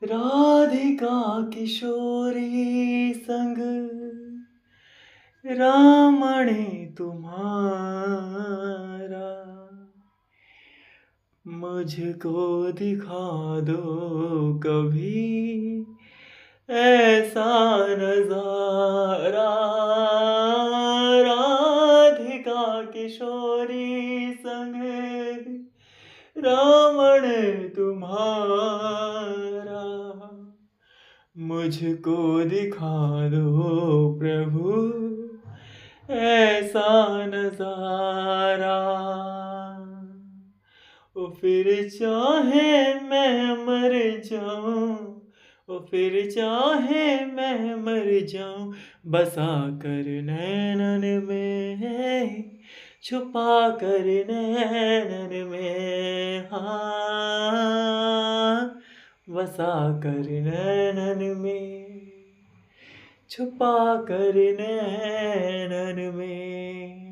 राधिका किशोरी संग रामणे तुम्हारा, मुझको दिखा दो कभी ऐसा नजारा। राधिका किशोरी संग रावण तुम्हारा, मुझको दिखा दो प्रभु ऐसा नजारा। ओ फिर चाहे मैं मर जाऊं, ओ फिर चाहे मैं मर जाऊं, बसा कर नैनन में, छुपा कर नैनन में, हाँ बसा कर नैनन में, छुपा कर नैनन में।